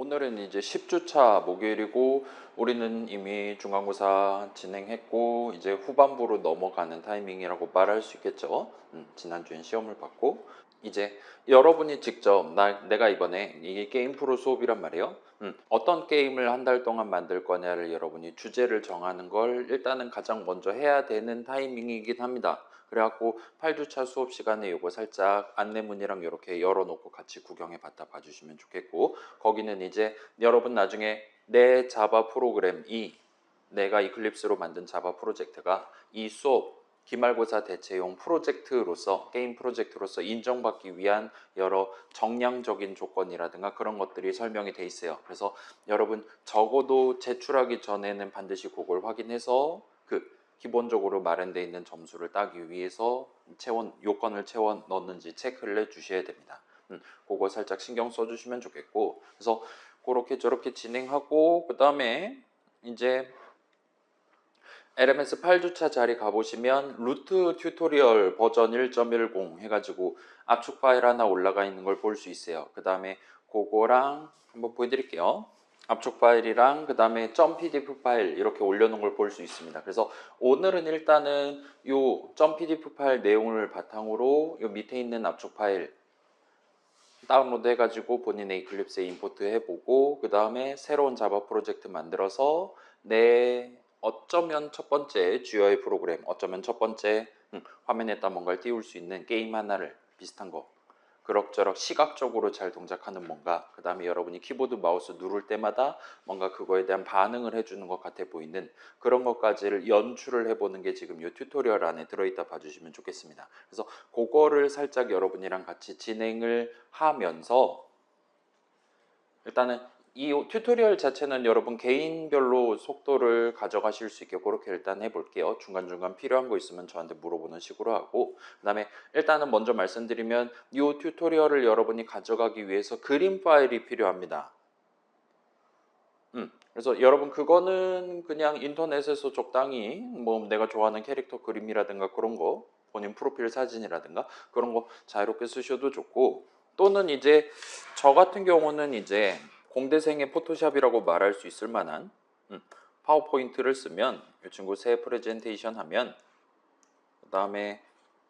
오늘은 이제 10주차 목요일이고 우리는 이미 중간고사 진행했고 이제 후반부로 넘어가는 타이밍이라고 말할 수 있겠죠. 지난주엔 시험을 봤고 이제 여러분이 직접 내가 이번에 이게 게임 프로 수업이란 말이에요. 어떤 게임을 한 달 동안 만들 거냐를 여러분이 주제를 정하는 걸 일단은 가장 먼저 해야 되는 타이밍이긴 합니다. 그래갖고 8주차 수업 시간에 요거 살짝 안내문이랑 이렇게 열어놓고 같이 구경해 봤다 봐주시면 좋겠고, 거기는 이제 여러분 나중에 내 자바 프로그램이 내가 이클립스로 만든 자바 프로젝트가 이 수업 기말고사 대체용 프로젝트로서 게임 프로젝트로서 인정받기 위한 여러 정량적인 조건이라든가 그런 것들이 설명이 돼 있어요. 그래서 여러분 적어도 제출하기 전에는 반드시 그걸 확인해서 기본적으로 마련되어 있는 점수를 따기 위해서 요건을 채워 넣는지 체크를 해주셔야 됩니다. 그거 살짝 신경 써주시면 좋겠고, 그래서 그렇게 저렇게 진행하고 그 다음에 이제 LMS 8주차 자리 가보시면 루트 튜토리얼 버전 1.10 해가지고 압축 파일 하나 올라가 있는 걸 볼 수 있어요. 그 다음에 그거랑 한번 보여드릴게요. 압축 파일이랑 그 다음에 .pdf 파일 이렇게 올려놓은 걸 볼 수 있습니다. 그래서 오늘은 일단은 요 .pdf 파일 내용을 바탕으로 요 밑에 있는 압축 파일 다운로드 해가지고 본인의 이클립스에 임포트 해보고 그 다음에 새로운 자바 프로젝트 만들어서 내 어쩌면 첫 번째 GUI 프로그램, 어쩌면 첫 번째 화면에다 뭔가를 띄울 수 있는 게임 하나를 비슷한 거 그럭저럭 시각적으로 잘 동작하는 뭔가, 그 다음에 여러분이 키보드 마우스 누를 때마다 뭔가 그거에 대한 반응을 해주는 것 같아 보이는 그런 것까지를 연출을 해보는 게 지금 이 튜토리얼 안에 들어있다 봐주시면 좋겠습니다. 그래서 그거를 살짝 여러분이랑 같이 진행을 하면서 일단은 이 튜토리얼 자체는 여러분 개인별로 속도를 가져가실 수 있게 그렇게 일단 해볼게요. 중간중간 필요한 거 있으면 저한테 물어보는 식으로 하고, 그 다음에 일단은 먼저 말씀드리면 이 튜토리얼을 여러분이 가져가기 위해서 그림 파일이 필요합니다. 그래서 여러분 그거는 그냥 인터넷에서 적당히 뭐 내가 좋아하는 캐릭터 그림이라든가 그런 거 본인 프로필 사진이라든가 그런 거 자유롭게 쓰셔도 좋고, 또는 이제 저 같은 경우는 이제 공대생의 포토샵이라고 말할 수 있을 만한 파워포인트를 쓰면 이 친구 새 프레젠테이션 하면 그 다음에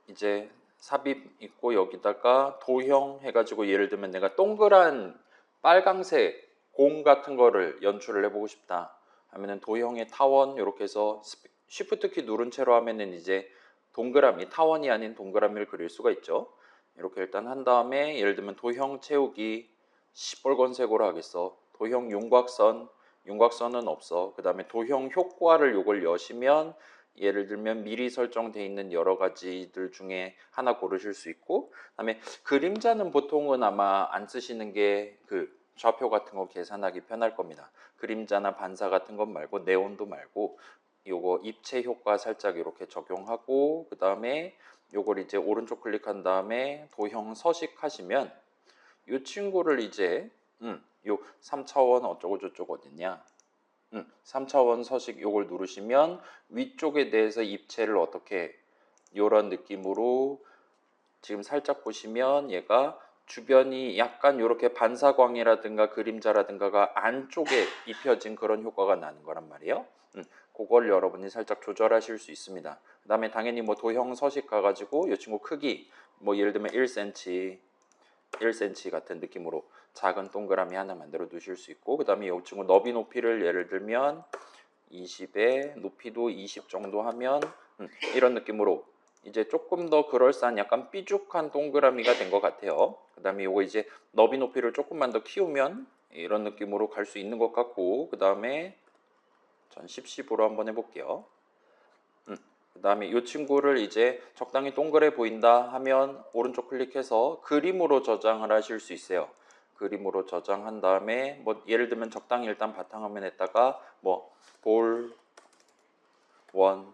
이제 삽입 있고 여기다가 도형 해가지고 예를 들면 내가 동그란 빨강색 공 같은 거를 연출을 해보고 싶다 하면은 도형의 타원 이렇게 해서 쉬프트 키 누른 채로 하면은 이제 동그라미, 타원이 아닌 동그라미를 그릴 수가 있죠. 이렇게 일단 한 다음에 예를 들면 도형 채우기 시뻘건색으로 하겠어. 도형 윤곽선은 없어. 그 다음에 도형 효과를 요걸 여시면 예를 들면 미리 설정되어 있는 여러 가지들 중에 하나 고르실 수 있고, 그다음에 그림자는 보통은 아마 안 쓰시는 게 좌표 같은 거 계산하기 편할 겁니다. 그림자나 반사 같은 것 말고 네온도 말고 요거 입체 효과 살짝 이렇게 적용하고 그 다음에 요걸 이제 오른쪽 클릭한 다음에 도형 서식하시면 이 친구를 이제 요 3차원 어쩌고 저쩌고 어딨냐 3차원 서식 요걸 누르시면 위쪽에 대해서 입체를 어떻게 요런 느낌으로 지금 살짝 보시면 얘가 주변이 약간 이렇게 반사광이라든가 그림자라든가가 안쪽에 입혀진 그런 효과가 나는 거란 말이에요. 그걸 여러분이 살짝 조절하실 수 있습니다. 그 다음에 당연히 뭐 도형 서식 가가지고 이 친구 크기 뭐 예를 들면 1cm 같은 느낌으로 작은 동그라미 하나 만들어 두실 수 있고, 그 다음에 이 친구 너비 높이를 예를 들면 20에 높이도 20 정도 하면 이런 느낌으로 이제 조금 더 그럴싸한 약간 삐죽한 동그라미가 된 것 같아요. 그 다음에 이거 이제 너비 높이를 조금만 더 키우면 이런 느낌으로 갈 수 있는 것 같고, 그 다음에 전 10으로 한번 해볼게요. 그 다음에 이 친구를 이제 적당히 동그래 보인다 하면 오른쪽 클릭해서 그림으로 저장을 하실 수 있어요. 그림으로 저장한 다음에 뭐 예를 들면 적당히 일단 바탕화면에다가 뭐 볼 원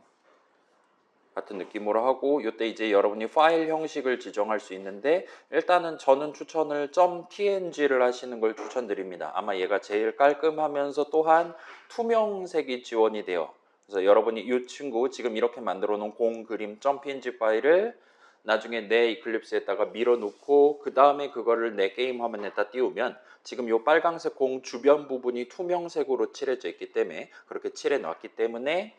같은 느낌으로 하고, 이때 이제 여러분이 파일 형식을 지정할 수 있는데 일단은 저는 추천을 .png를 하시는 걸 추천드립니다. 아마 얘가 제일 깔끔하면서 또한 투명색이 지원이 돼요. 그래서 여러분이 이 친구 지금 이렇게 만들어 놓은 공 그림 .png 파일을 나중에 내 이클립스에다가 밀어놓고 그 다음에 그거를 내 게임 화면에다 띄우면 지금 요 빨강색 공 주변 부분이 투명색으로 칠해져 있기 때문에 그렇게 칠해 놨기 때문에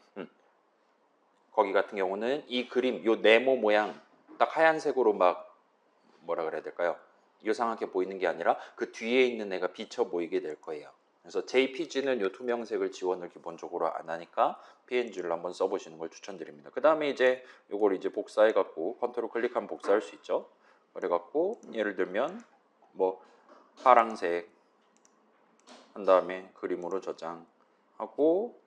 거기 같은 경우는 이 그림 요 네모 모양 딱 하얀색으로 막 뭐라 그래야 될까요? 요상하게 보이는 게 아니라 그 뒤에 있는 애가 비쳐 보이게 될 거예요. 그래서 JPG는 요 투명색을 지원을 기본적으로 안 하니까 PNG를 한번 써보시는 걸 추천드립니다. 그 다음에 이제 요걸 이제 복사해 갖고 컨트롤 클릭하면 복사할 수 있죠. 그래 갖고 예를 들면 뭐 파랑색 한 다음에 그림으로 저장하고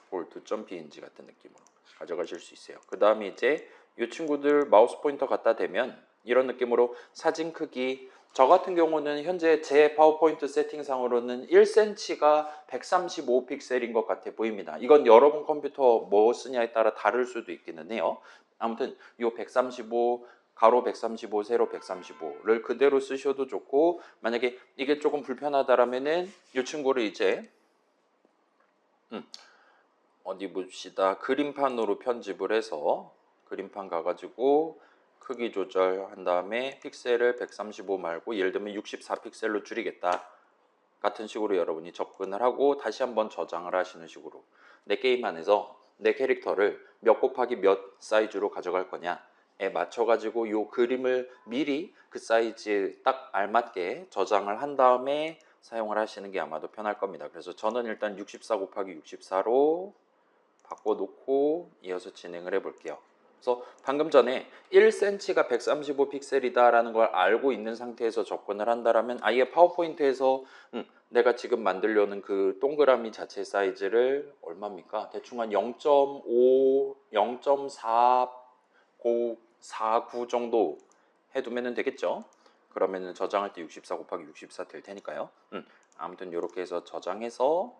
볼트.png 같은 느낌으로 가져가실 수 있어요. 그 다음에 이제 이 친구들 마우스 포인터 갖다 대면 이런 느낌으로 사진 크기 저 같은 경우는 현재 제 파워포인트 세팅상으로는 1cm가 135 픽셀인 것 같아 보입니다. 이건 여러분 컴퓨터 뭐 쓰냐에 따라 다를 수도 있기는 해요. 아무튼 이 135 가로 135, 세로 135를 그대로 쓰셔도 좋고 만약에 이게 조금 불편하다라면은 이 친구를 이제 어디 봅시다. 그림판으로 편집을 해서 그림판 가가지고 크기 조절한 다음에 픽셀을 135 말고 예를 들면 64 픽셀로 줄이겠다. 같은 식으로 여러분이 접근을 하고 다시 한번 저장을 하시는 식으로 내 게임 안에서 내 캐릭터를 몇 곱하기 몇 사이즈로 가져갈 거냐에 맞춰가지고 이 그림을 미리 그 사이즈에 딱 알맞게 저장을 한 다음에 사용을 하시는 게 아마도 편할 겁니다. 그래서 저는 일단 64 곱하기 64로 바꿔놓고 이어서 진행을 해볼게요. 그래서 방금 전에 1cm가 135 픽셀이다라는 걸 알고 있는 상태에서 접근을 한다라면 아예 파워포인트에서 내가 지금 만들려는 그 동그라미 자체 사이즈를 얼마입니까? 대충 한 0.5, 0.49 정도 해두면 되겠죠? 그러면은 저장할 때 64 곱하기 64 될 테니까요. 아무튼 이렇게 해서 저장해서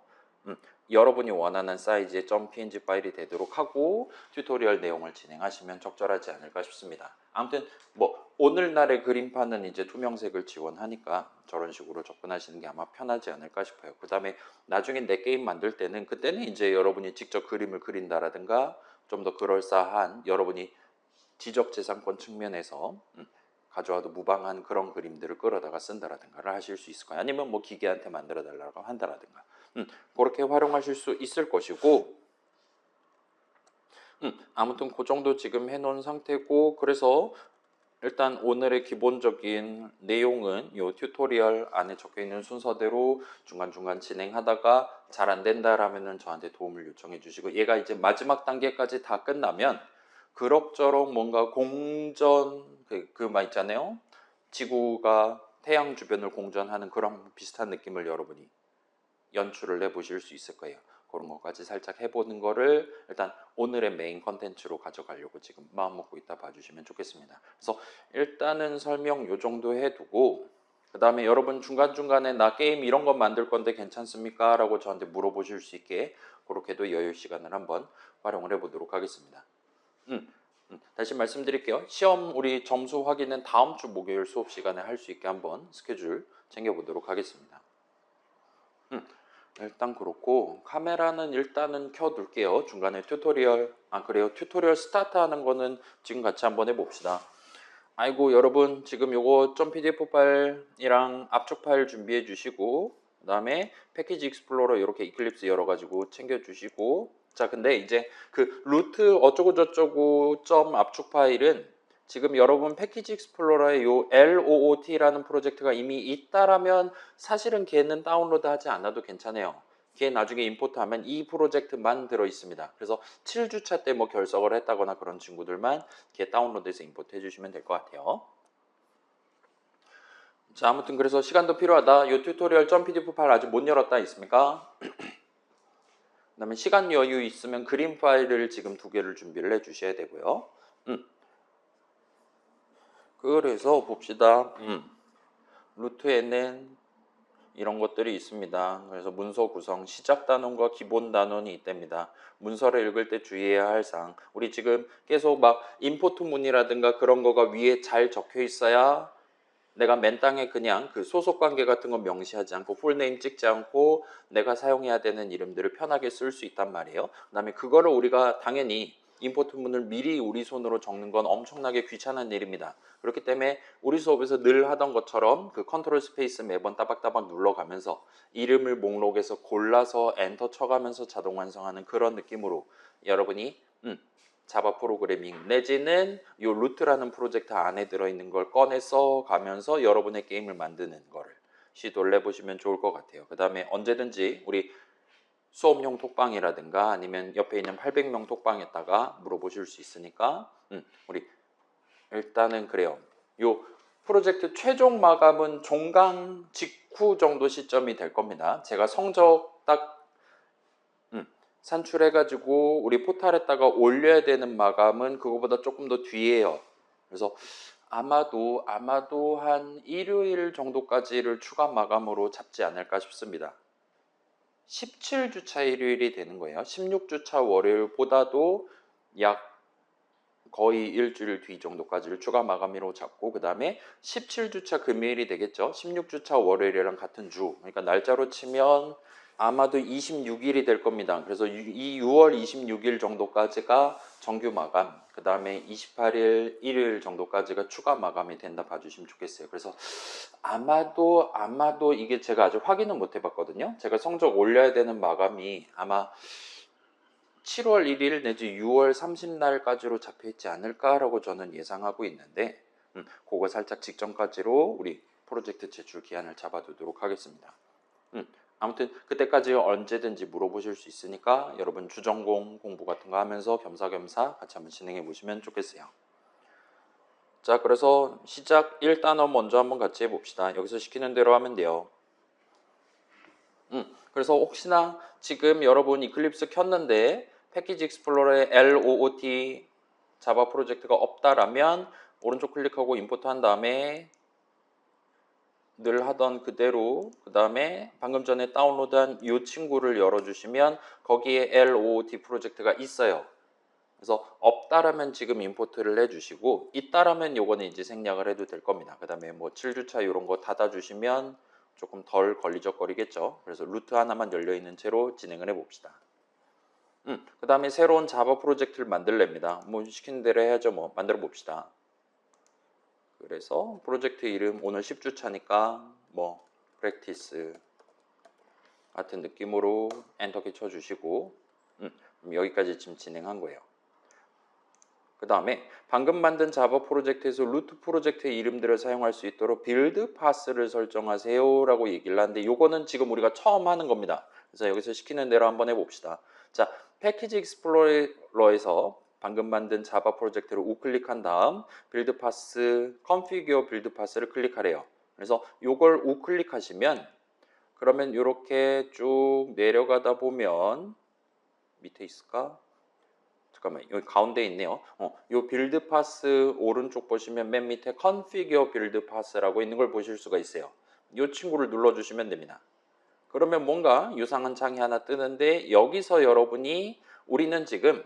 여러분이 원하는 사이즈의 .png 파일이 되도록 하고 튜토리얼 내용을 진행하시면 적절하지 않을까 싶습니다. 아무튼 뭐 오늘날의 그림판은 이제 투명색을 지원하니까 저런 식으로 접근하시는 게 아마 편하지 않을까 싶어요. 그 다음에 나중에 내 게임 만들 때는 그때는 이제 여러분이 직접 그림을 그린다라든가 좀 더 그럴싸한 여러분이 지적재산권 측면에서 가져와도 무방한 그런 그림들을 끌어다가 쓴다라든가를 하실 수 있을 거예요. 아니면 뭐 기계한테 만들어 달라고 한다라든가 그렇게 활용하실 수 있을 것이고 아무튼 그 정도 지금 해놓은 상태고 그래서 일단 오늘의 기본적인 내용은 이 튜토리얼 안에 적혀있는 순서대로 중간중간 진행하다가 잘 안 된다라면 저한테 도움을 요청해 주시고 얘가 이제 마지막 단계까지 다 끝나면 그럭저럭 뭔가 공전 말 있잖아요. 지구가 태양 주변을 공전하는 그런 비슷한 느낌을 여러분이 연출을 해보실 수 있을 거예요. 그런 것까지 살짝 해보는 거를 일단 오늘의 메인 컨텐츠로 가져가려고 지금 마음 먹고 있다 봐주시면 좋겠습니다. 그래서 일단은 설명 요 정도 해두고 그 다음에 여러분 중간중간에 나 게임 이런 거 만들 건데 괜찮습니까? 라고 저한테 물어보실 수 있게 그렇게도 여유 시간을 한번 활용을 해보도록 하겠습니다. 다시 말씀드릴게요. 시험 우리 점수 확인은 다음 주 목요일 수업 시간에 할 수 있게 한번 스케줄 챙겨보도록 하겠습니다. 일단 그렇고 카메라는 일단은 켜둘게요. 중간에 튜토리얼 그래요. 튜토리얼 스타트하는 거는 지금 같이 한번 해봅시다. 아이고 여러분 지금 요거 .pdf 파일이랑 압축 파일 준비해 주시고 그 다음에 패키지 익스플로러 이렇게 이클립스 열어가지고 챙겨 주시고 자 근데 이제 그 루트 어쩌고 저쩌고 압축 파일은 지금 여러분 패키지 익스플로러에 요 LOOT라는 프로젝트가 이미 있다라면 사실은 걔는 다운로드 하지 않아도 괜찮아요. 걔 나중에 임포트하면 이 프로젝트만 들어 있습니다. 그래서 7주차 때 뭐 결석을 했다거나 그런 친구들만 걔 다운로드해서 임포트 해주시면 될 것 같아요. 자 아무튼 그래서 시간도 필요하다. 요 튜토리얼 .pdf 파일 아직 못 열었다 있습니까? 그 다음에 시간 여유 있으면 그림 파일을 지금 2개를 준비를 해 주셔야 되고요. 그래서 봅시다. 루트에는 이런 것들이 있습니다. 그래서 문서 구성, 시작 단원과 기본 단원이 있답니다. 문서를 읽을 때 주의해야 할 사항. 우리 지금 계속 막 임포트 문이라든가 그런 거가 위에 잘 적혀 있어야 내가 맨 땅에 그냥 그 소속 관계 같은 거 명시하지 않고 풀네임 찍지 않고 내가 사용해야 되는 이름들을 편하게 쓸 수 있단 말이에요. 그 다음에 그거를 우리가 당연히 임포트 문을 미리 우리 손으로 적는 건 엄청나게 귀찮은 일입니다. 그렇기 때문에 우리 수업에서 늘 하던 것처럼 그 컨트롤 스페이스 매번 따박따박 눌러가면서 이름을 목록에서 골라서 엔터 쳐가면서 자동 완성하는 그런 느낌으로 여러분이 자바 프로그래밍 내지는 요 루트라는 프로젝트 안에 들어있는 걸 꺼내서 가면서 여러분의 게임을 만드는 거를 시도를 해보시면 좋을 것 같아요. 그 다음에 언제든지 우리 수업용 톡방이라든가 아니면 옆에 있는 800명 톡방에다가 물어보실 수 있으니까 우리 일단은 그래요. 요 프로젝트 최종 마감은 종강 직후 정도 시점이 될 겁니다. 제가 성적 딱 산출해가지고 우리 포탈에다가 올려야 되는 마감은 그거보다 조금 더 뒤에요. 그래서 아마도 한 일요일 정도까지를 추가 마감으로 잡지 않을까 싶습니다. 17주차 일요일이 되는 거예요. 16주차 월요일보다도 약 거의 일주일 뒤 정도까지를 추가 마감일로 잡고 그 다음에 17주차 금요일이 되겠죠. 16주차 월요일이랑 같은 주. 그러니까 날짜로 치면 아마도 26일이 될 겁니다. 그래서 이 6월 26일 정도까지가 정규 마감, 그 다음에 28일 일요일 정도까지가 추가 마감이 된다 봐주시면 좋겠어요. 그래서 아마도 이게 제가 아직 확인은 못 해봤거든요. 제가 성적 올려야 되는 마감이 아마 7월 1일 내지 6월 30날까지로 잡혀있지 않을까라고 저는 예상하고 있는데 그거 살짝 직전까지로 우리 프로젝트 제출 기한을 잡아두도록 하겠습니다. 아무튼 그때까지 언제든지 물어보실 수 있으니까 여러분 주전공 공부 같은 거 하면서 겸사겸사 같이 한번 진행해 보시면 좋겠어요. 자, 그래서 시작 1단원 먼저 한번 같이 해봅시다. 여기서 시키는 대로 하면 돼요. 그래서 혹시나 지금 여러분 이클립스 켰는데 패키지 익스플로러에 LOOT 자바 프로젝트가 없다라면 오른쪽 클릭하고 임포트 한 다음에 늘 하던 그대로 그 다음에 방금 전에 다운로드한 이 친구를 열어주시면 거기에 LOOT 프로젝트가 있어요. 그래서 없다라면 지금 임포트를 해주시고 있다라면 요거는 이제 생략을 해도 될 겁니다. 그 다음에 뭐 7주차 이런 거 닫아주시면 조금 덜 걸리적거리겠죠. 그래서 루트 하나만 열려있는 채로 진행을 해봅시다. 그 다음에 새로운 자바 프로젝트를 만들랍니다. 뭐 시키는 대로 해야죠. 뭐 만들어 봅시다. 그래서 프로젝트 이름 오늘 10주차니까 뭐 프랙티스 같은 느낌으로 엔터키 쳐주시고 여기까지 지금 진행한 거예요. 그 다음에 방금 만든 자바 프로젝트에서 루트 프로젝트의 이름들을 사용할 수 있도록 빌드 파스를 설정하세요 라고 얘기를 하는데 요거는 지금 우리가 처음 하는 겁니다. 그래서 여기서 시키는 대로 한번 해봅시다. 자, 패키지 익스플로러에서 방금 만든 자바 프로젝트를 우클릭한 다음 빌드 파스, 컨피규어 빌드 파스를 클릭하래요. 그래서 요걸 우클릭하시면 그러면 이렇게 쭉 내려가다 보면 밑에 있을까? 잠깐만 여기 가운데 있네요. 요 빌드 파스 오른쪽 보시면 맨 밑에 컨피규어 빌드 파스라고 있는 걸 보실 수가 있어요. 요 친구를 눌러주시면 됩니다. 그러면 뭔가 유상한 창이 하나 뜨는데 여기서 여러분이 우리는 지금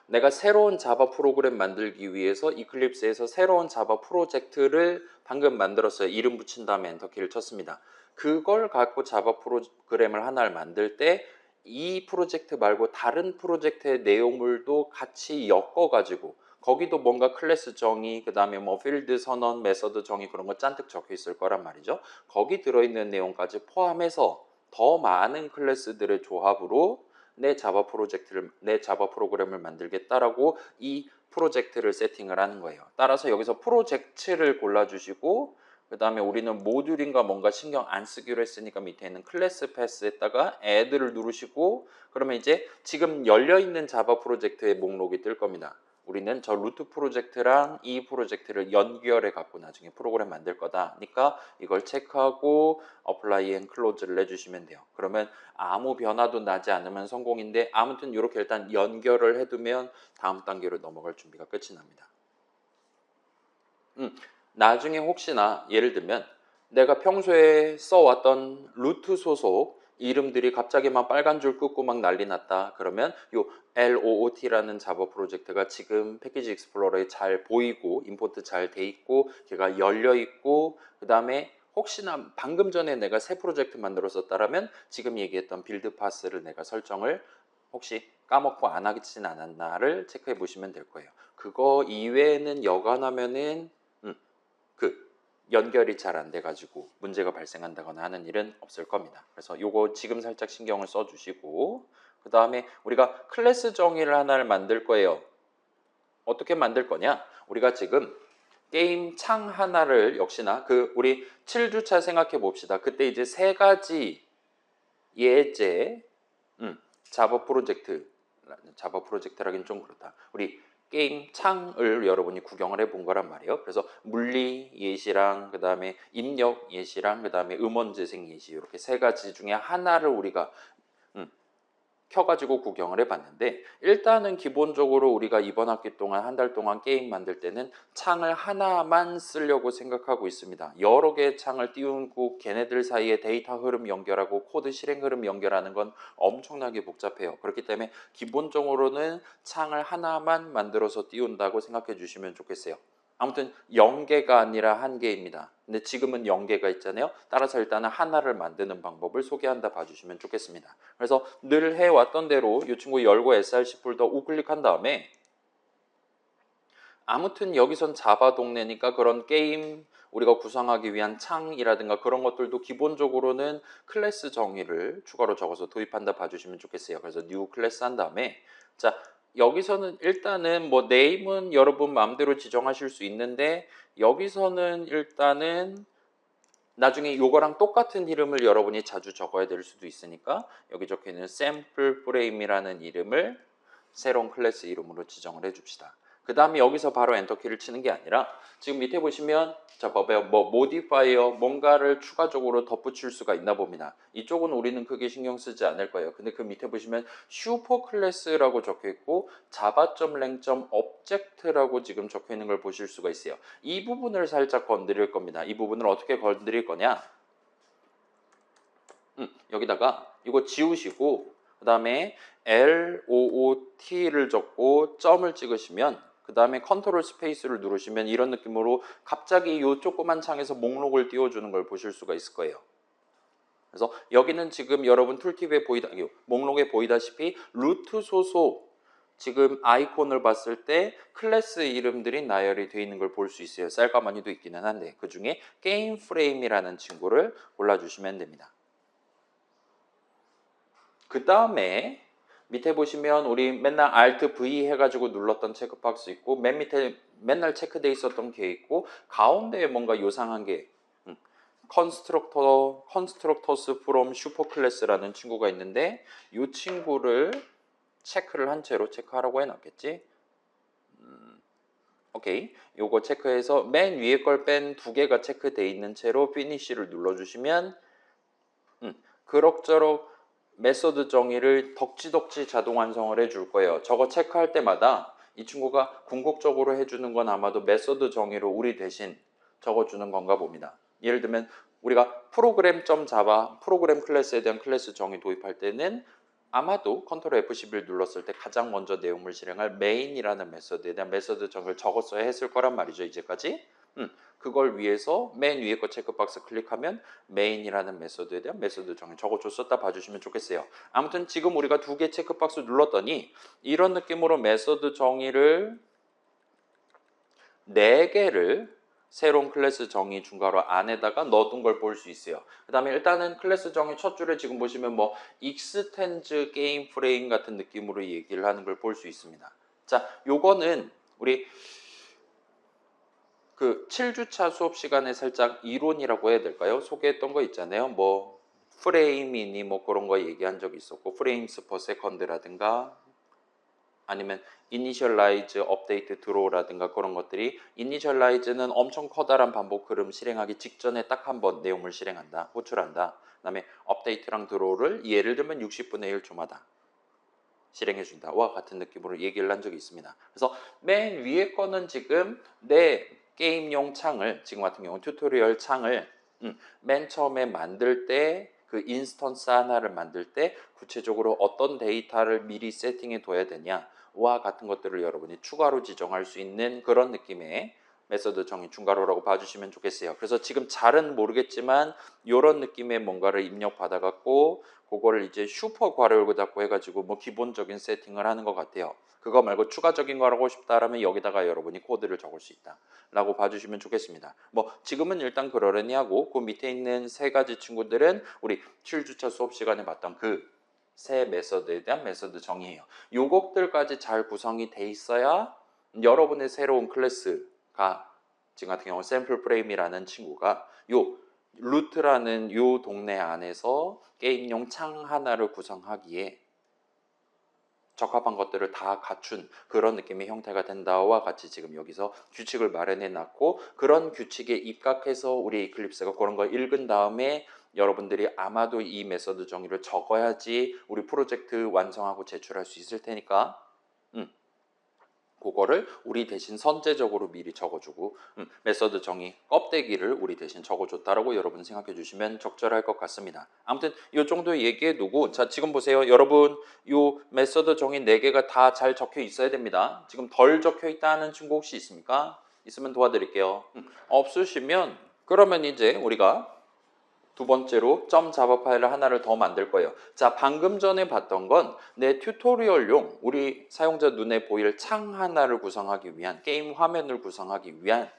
내가 새로운 자바 프로그램 만들기 위해서 이클립스에서 새로운 자바 프로젝트를 방금 만들었어요. 이름 붙인 다음에 엔터키를 쳤습니다. 그걸 갖고 자바 프로그램을 하나를 만들 때 이 프로젝트 말고 다른 프로젝트의 내용물도 같이 엮어가지고 거기도 뭔가 클래스 정의, 그 다음에 뭐 필드 선언, 메서드 정의 그런 거 잔뜩 적혀 있을 거란 말이죠. 거기 들어있는 내용까지 포함해서 더 많은 클래스들의 조합으로 내 자바 프로그램을 만들겠다라고 이 프로젝트를 세팅을 하는 거예요. 따라서 여기서 프로젝트를 골라주시고 그 다음에 우리는 모듈인가 뭔가 신경 안 쓰기로 했으니까 밑에 있는 클래스 패스에다가 add를 누르시고 그러면 이제 지금 열려있는 자바 프로젝트의 목록이 뜰 겁니다. 우리는 저 루트 프로젝트랑 이 프로젝트를 연결해 갖고 나중에 프로그램 만들 거다니까 이걸 체크하고 apply and close를 해주시면 돼요. 그러면 아무 변화도 나지 않으면 성공인데 아무튼 이렇게 일단 연결을 해두면 다음 단계로 넘어갈 준비가 끝이 납니다. 나중에 혹시나 예를 들면 내가 평소에 써왔던 루트 소속 이름들이 갑자기 막 빨간 줄 끄고 막 난리 났다. 그러면 요 LOOT라는 자바 프로젝트가 지금 패키지 익스플로러에 잘 보이고 임포트 잘 돼 있고 걔가 열려 있고 그 다음에 혹시나 방금 전에 내가 새 프로젝트 만들었었다라면 지금 얘기했던 빌드 파스를 내가 설정을 혹시 까먹고 안 하진 않았나를 체크해 보시면 될 거예요. 그거 이외에는 여간하면은 그 연결이 잘 안 돼가지고 문제가 발생한다거나 하는 일은 없을 겁니다. 그래서 요거 지금 살짝 신경을 써주시고, 그 다음에 우리가 클래스 정의를 하나를 만들 거예요. 어떻게 만들 거냐? 우리가 지금 게임 창 하나를 역시나 우리 7주차 생각해 봅시다. 그때 이제 세 가지 예제 자바 프로젝트라기는 좀 그렇다. 우리 게임 창을 여러분이 구경을 해본 거란 말이에요. 그래서 물리 예시랑 그 다음에 입력 예시랑 그 다음에 음원 재생 예시 이렇게 세 가지 중에 하나를 우리가 켜가지고 구경을 해봤는데, 일단은 기본적으로 우리가 이번 학기 동안 한 달 동안 게임 만들 때는 창을 하나만 쓰려고 생각하고 있습니다. 여러 개의 창을 띄우고 걔네들 사이에 데이터 흐름 연결하고 코드 실행 흐름 연결하는 건 엄청나게 복잡해요. 그렇기 때문에 기본적으로는 창을 하나만 만들어서 띄운다고 생각해 주시면 좋겠어요. 아무튼 0개가 아니라 1개입니다. 근데 지금은 0개가 있잖아요. 따라서 일단은 하나를 만드는 방법을 소개한다 봐주시면 좋겠습니다. 그래서 늘 해왔던 대로 이 친구 열고 src 폴더 우클릭한 다음에, 아무튼 여기선 자바 동네니까 그런 게임 우리가 구성하기 위한 창이라든가 그런 것들도 기본적으로는 클래스 정의를 추가로 적어서 도입한다 봐주시면 좋겠어요. 그래서 new 클래스 한 다음에, 자 여기서는 일단은 뭐 네임은 여러분 마음대로 지정하실 수 있는데, 여기서는 일단은 나중에 이거랑 똑같은 이름을 여러분이 자주 적어야 될 수도 있으니까 여기 적혀있는 샘플 프레임이라는 이름을 새로운 클래스 이름으로 지정을 해줍시다. 그 다음에 여기서 바로 엔터키를 치는 게 아니라 지금 밑에 보시면 자 봐봐요. 뭐 모디파이어 뭔가를 추가적으로 덧붙일 수가 있나 봅니다. 이쪽은 우리는 크게 신경 쓰지 않을 거예요. 근데 그 밑에 보시면 슈퍼 클래스라고 적혀 있고 java.lang.object라고 지금 적혀 있는 걸 보실 수가 있어요. 이 부분을 살짝 건드릴 겁니다. 이 부분을 어떻게 건드릴 거냐? 여기다가 이거 지우시고 그 다음에 LOOT를 적고 점을 찍으시면, 그 다음에 컨트롤 스페이스를 누르시면 이런 느낌으로 갑자기 이 조그만 창에서 목록을 띄워주는 걸 보실 수가 있을 거예요. 그래서 여기는 지금 여러분 툴팁에 목록에 보이다시피 루트 소속 지금 아이콘을 봤을 때 클래스 이름들이 나열이 되어 있는 걸 볼 수 있어요. 쌀가마니도 있기는 한데 그 중에 게임 프레임이라는 친구를 골라주시면 됩니다. 그 다음에 밑에 보시면 우리 맨날 Alt V 해가지고 눌렀던 체크박스 있고, 맨 밑에 맨날 체크돼 있었던 게 있고, 가운데에 뭔가 요상한 게 constructors from superclass라는 친구가 있는데, 이 친구를 체크를 한 채로 체크하라고 해놨겠지. 오케이, 요거 체크해서 맨 위에 걸 뺀 2개가 체크돼 있는 채로 finish를 눌러주시면 그럭저럭 메소드 정의를 덕지덕지 자동 완성을 해줄 거예요. 저거 체크할 때마다 이 친구가 궁극적으로 해주는 건 아마도 메소드 정의로 우리 대신 적어주는 건가 봅니다. 예를 들면 우리가 프로그램.java 프로그램 클래스에 대한 클래스 정의 도입할 때는 아마도 컨트롤 F11 눌렀을 때 가장 먼저 내용물 실행할 main이라는 메소드에 대한 메소드 정의를 적었어야 했을 거란 말이죠. 이제까지. 그걸 위해서 맨 위에 거 체크박스 클릭하면 main이라는 메소드에 대한 메소드 정의 적어줬었다 봐주시면 좋겠어요. 아무튼 지금 우리가 2개 체크박스 눌렀더니 이런 느낌으로 메소드 정의를 4개를 새로운 클래스 정의 중괄호 안에다가 넣어둔 걸 볼 수 있어요. 그 다음에 일단은 클래스 정의 첫 줄에 지금 보시면 뭐 extends game frame 같은 느낌으로 얘기를 하는 걸 볼 수 있습니다. 자, 요거는 우리 그 7주차 수업 시간에 살짝 이론이라고 해야 될까요? 소개했던 거 있잖아요. 뭐 프레임이니 뭐 그런 거 얘기한 적 있었고, 프레임스 퍼 세컨드라든가 아니면 이니셜라이즈, 업데이트, 드로우라든가 그런 것들이, 이니셜라이즈는 엄청 커다란 반복 흐름 실행하기 직전에 딱 한 번 내용을 실행한다, 호출한다. 그 다음에 업데이트랑 드로우를 예를 들면 60분의 1초마다 실행해준다와 같은 느낌으로 얘기를 한 적이 있습니다. 그래서 맨 위에 거는 지금 내 게임용 창을, 지금 같은 경우는 튜토리얼 창을 맨 처음에 만들 때 그 인스턴스 하나를 만들 때 구체적으로 어떤 데이터를 미리 세팅해 둬야 되냐와 같은 것들을 여러분이 추가로 지정할 수 있는 그런 느낌의 메서드 정의 중괄호라고 봐주시면 좋겠어요. 그래서 지금 잘은 모르겠지만 이런 느낌의 뭔가를 입력받아 갖고 그거를 이제 슈퍼 괄호를 닫고 해가지고 뭐 기본적인 세팅을 하는 것 같아요. 그거 말고 추가적인 걸 하고 싶다라면 여기다가 여러분이 코드를 적을 수 있다 라고 봐주시면 좋겠습니다. 뭐 지금은 일단 그러려니 하고 그 밑에 있는 세 가지 친구들은 우리 7주차 수업 시간에 봤던 그 세 메서드에 대한 메서드 정의예요. 요것들까지 잘 구성이 돼 있어야 여러분의 새로운 클래스가 지금 같은 경우 샘플 프레임이라는 친구가 요 루트라는 요 동네 안에서 게임용 창 하나를 구성하기에 적합한 것들을 다 갖춘 그런 느낌의 형태가 된다와 같이 지금 여기서 규칙을 마련해 놨고 그런 규칙에 입각해서 우리 이클립스가 그런 걸 읽은 다음에 여러분들이 아마도 이 메서드 정의를 적어야지 우리 프로젝트 완성하고 제출할 수 있을 테니까 그거를 우리 대신 선제적으로 미리 적어주고 메서드 정의 껍데기를 우리 대신 적어줬다라고 여러분 생각해 주시면 적절할 것 같습니다. 아무튼 이 정도 얘기해 두고 자 지금 보세요. 여러분 이 메서드 정의 4개가 다 잘 적혀 있어야 됩니다. 지금 덜 적혀 있다는 친구 혹시 있습니까? 있으면 도와드릴게요. 없으시면 그러면 이제 우리가 두 번째로 점 자바 파일을 하나를 더 만들 거예요. 자, 방금 전에 봤던 건 내 튜토리얼용 우리 사용자 눈에 보일 창 하나를 구성하기 위한 게임 화면을 구성하기 위한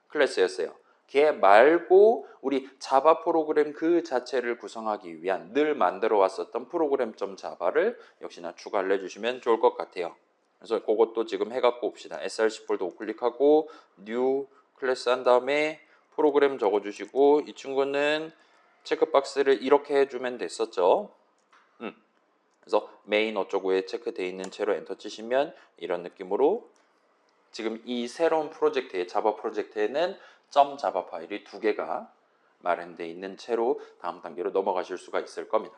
클래스였어요. 걔 말고 우리 자바 프로그램 그 자체를 구성하기 위한 늘 만들어 왔었던 프로그램.자바를 역시나 추가를 해주시면 좋을 것 같아요. 그래서 그것도 지금 해갖고 봅시다. src 폴더 우클릭하고 new 클래스 한 다음에 프로그램 적어주시고 이 친구는 체크박스를 이렇게 해주면 됐었죠. 그래서 메인 어쩌고에 체크되어 있는 채로 엔터 치시면 이런 느낌으로 지금 이 새로운 프로젝트에 자바 프로젝트에는 점 자바 파일이 2개가 마련되어 있는 채로 다음 단계로 넘어가실 수가 있을 겁니다.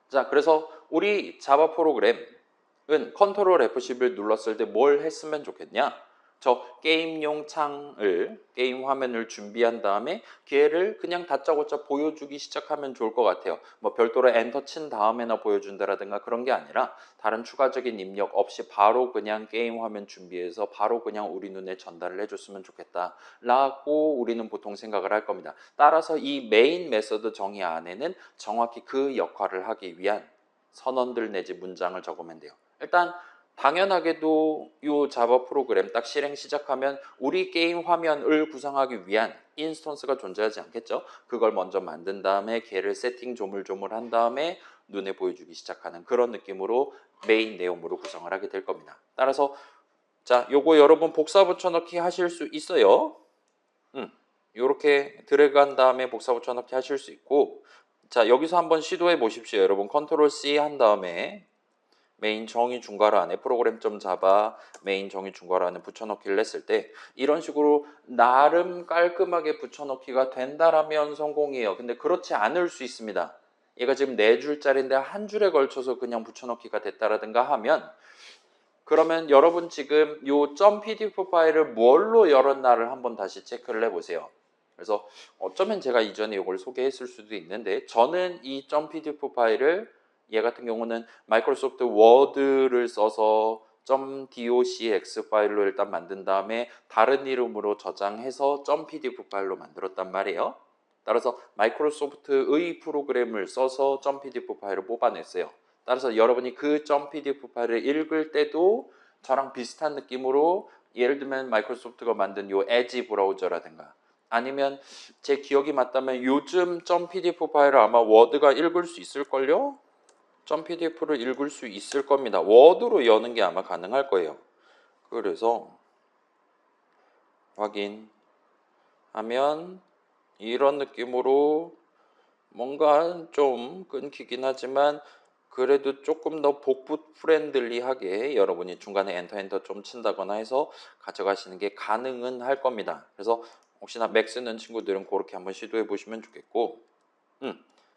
자, 그래서 우리 자바 프로그램은 컨트롤 F10을 눌렀을 때 뭘 했으면 좋겠냐? 저 게임용 창을 게임 화면을 준비한 다음에 걔를 그냥 다짜고짜 보여주기 시작하면 좋을 것 같아요. 뭐 별도로 엔터 친 다음에나 보여준다라든가 그런 게 아니라 다른 추가적인 입력 없이 바로 그냥 게임 화면 준비해서 바로 그냥 우리 눈에 전달을 해줬으면 좋겠다 라고 우리는 보통 생각을 할 겁니다. 따라서 이 메인 메서드 정의 안에는 정확히 그 역할을 하기 위한 선언들 내지 문장을 적으면 돼요. 일단 당연하게도 이 자바 프로그램 딱 실행 시작하면 우리 게임 화면을 구성하기 위한 인스턴스가 존재하지 않겠죠? 그걸 먼저 만든 다음에 걔를 세팅 조물조물한 다음에 눈에 보여주기 시작하는 그런 느낌으로 메인 내용으로 구성을 하게 될 겁니다. 따라서 자, 요거 여러분 복사 붙여넣기 하실 수 있어요. 요렇게 드래그한 다음에 복사 붙여넣기 하실 수 있고 자, 여기서 한번 시도해 보십시오. 여러분 컨트롤 C 한 다음에 메인 정의 중괄호 안에 프로그램.자바 메인 정의 중괄호 안에 붙여넣기를 했을 때 이런 식으로 나름 깔끔하게 붙여넣기가 된다라면 성공이에요. 근데 그렇지 않을 수 있습니다. 얘가 지금 4줄짜리인데 한 줄에 걸쳐서 그냥 붙여넣기가 됐다라든가 하면 그러면 여러분 지금 요 .pdf 파일을 뭘로 열었나를 한번 다시 체크를 해보세요. 그래서 어쩌면 제가 이전에 이걸 소개했을 수도 있는데 저는 이 .pdf 파일을 얘 같은 경우는 마이크로소프트 워드를 써서 .docx 파일로 일단 만든 다음에 다른 이름으로 저장해서 .pdf 파일로 만들었단 말이에요. 따라서 마이크로소프트의 프로그램을 써서 .pdf 파일을 뽑아냈어요. 따라서 여러분이 그 .pdf 파일을 읽을 때도 저랑 비슷한 느낌으로 예를 들면 마이크로소프트가 만든 요 에지 브라우저라든가 아니면 제 기억이 맞다면 요즘 .pdf 파일을 아마 워드가 읽을 수 있을걸요? .pdf를 읽을 수 있을 겁니다. 워드로 여는 게 아마 가능할 거예요. 그래서 확인하면 이런 느낌으로 뭔가 좀 끊기긴 하지만 그래도 조금 더 복붙 프렌들리하게 여러분이 중간에 엔터 좀 친다거나 해서 가져가시는 게 가능은 할 겁니다. 그래서 혹시나 맥 쓰는 친구들은 그렇게 한번 시도해 보시면 좋겠고